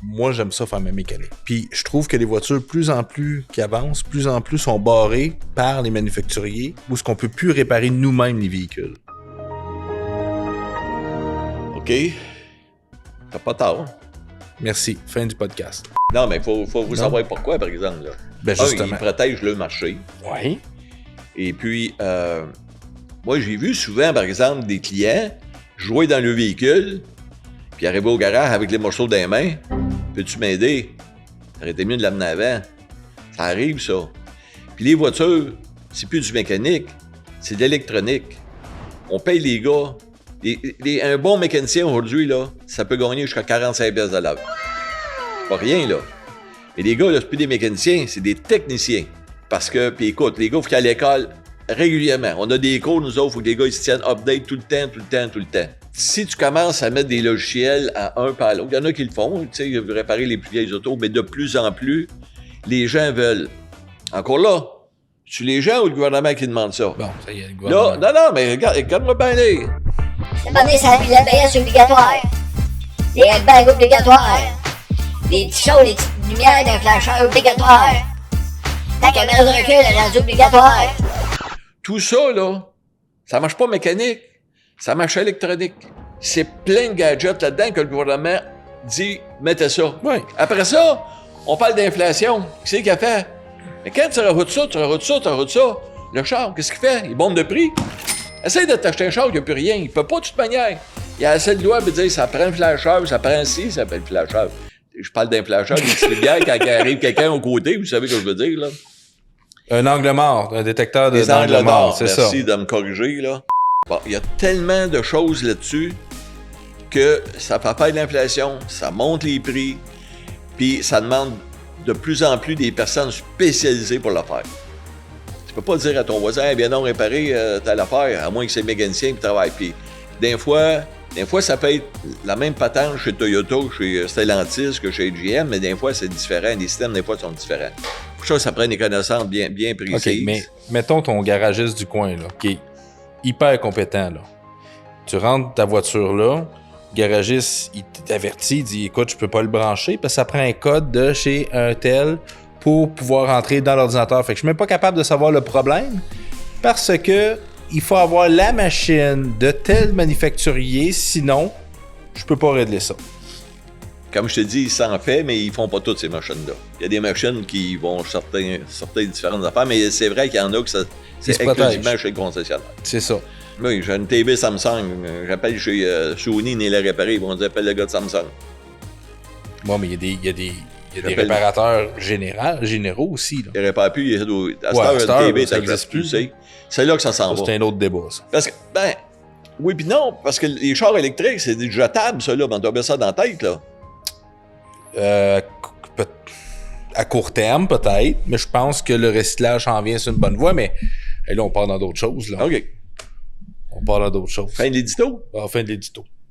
moi, j'aime ça faire ma mécanique. Puis je trouve que les voitures, plus en plus qui avancent, plus en plus sont barrées par les manufacturiers où est-ce qu'on peut plus réparer nous-mêmes les véhicules. OK. T'as pas tort. Merci. Fin du podcast. Non, mais faut vous savoir pourquoi, par exemple. Là. Ben justement. Ils protègent le marché. Oui. Et puis, moi, j'ai vu souvent, par exemple, des clients jouer dans le véhicule, puis arriver au garage avec les morceaux dans les mains. Peux-tu m'aider? Ça aurait été mieux de l'amener avant. Ça arrive, ça. Puis les voitures, c'est plus du mécanique, c'est de l'électronique. On paye les gars. Un bon mécanicien aujourd'hui, là, ça peut gagner jusqu'à 45$ de l'heure. Pas rien, là. Mais les gars, là, c'est plus des mécaniciens, c'est des techniciens. Parce que, puis écoute, les gars, il faut qu'ils aillent à l'école régulièrement. On a des cours, nous autres, il faut que les gars ils se tiennent update tout le temps. Si tu commences à mettre des logiciels à un par l'autre, il y en a qui le font, tu sais, réparer les plus vieilles autos, mais de plus en plus, les gens veulent. Encore là, c'est les gens ou le gouvernement qui demande ça? Bon, ça y est, le gouvernement. Là, non, mais regarde-moi bien les. Demander ça, l'ABS obligatoire. Les airbags obligatoires. Les petits shows, les petites lumières d'un flasheur obligatoire. Ta caméra de recul, elle est rendue obligatoire. Tout ça, là, ça marche pas mécanique, ça marche électronique. C'est plein de gadgets là-dedans que le gouvernement dit « mettez ça Oui. ». Après ça, on parle d'inflation. Qui c'est qui a fait? Mais quand tu rajoutes ça, le char, qu'est-ce qu'il fait? Il bombe de prix. Essaye de t'acheter un char, il n'y a plus rien. Il peut pas de toute manière. Il a assez de doigts pour dire ça prend un flasheur, ça prend ci, ça s'appelle flasheur. Je parle d'un flasheur, des petites lumières, quand il arrive quelqu'un au côté, vous savez ce que je veux dire, là? Un angle mort, un détecteur Des d'angle angles mort, morts. c'est ça. Merci de me corriger, là. Bon, il y a tellement de choses là-dessus que ça fait faire de l'inflation, ça monte les prix, puis ça demande de plus en plus des personnes spécialisées pour le faire. Tu peux pas dire à ton voisin, viens donc réparer telle affaire, à moins que c'est le mécanicien qui travaille. Puis, des fois, ça peut être la même patente chez Toyota ou chez Stellantis que chez GM, mais des fois, c'est différent. Les systèmes, des fois, sont différents. Pour ça prend des connaissances bien précises. OK, mais mettons ton garagiste du coin, là, qui est hyper compétent, là. Tu rentres ta voiture là, le garagiste, il t'avertit, il dit « Écoute, je peux pas le brancher parce que ça prend un code de chez un tel pour pouvoir rentrer dans l'ordinateur. » Fait que je suis même pas capable de savoir le problème parce que il faut avoir la machine de tel manufacturier, sinon, je peux pas régler ça. Comme je te dis, ils s'en font, mais ils font pas toutes ces machines-là. Il y a des machines qui vont sortir différentes affaires, mais c'est vrai qu'il y en a que c'est exclusivement chez le concessionnaire. C'est ça. Oui, j'ai une TV Samsung, j'appelle chez Sony, ils la réparer, ils vont dire appelle le gars de Samsung. Bon, mais il y a des réparateurs généraux aussi. Là. Ils réparent plus, à cette heure, une TV, ça n'existe plus. C'est là que ça s'en va. C'est un autre débat, ça. Parce que, oui puis non, parce que les chars électriques, c'est des jetables, ça, là, on doit mettre ça dans la tête, là. À court terme, peut-être, mais je pense que le recyclage en vient sur une bonne voie, mais là, on part dans d'autres choses. Là. OK. On part dans d'autres choses. Fin de l'édito? Fin de l'édito.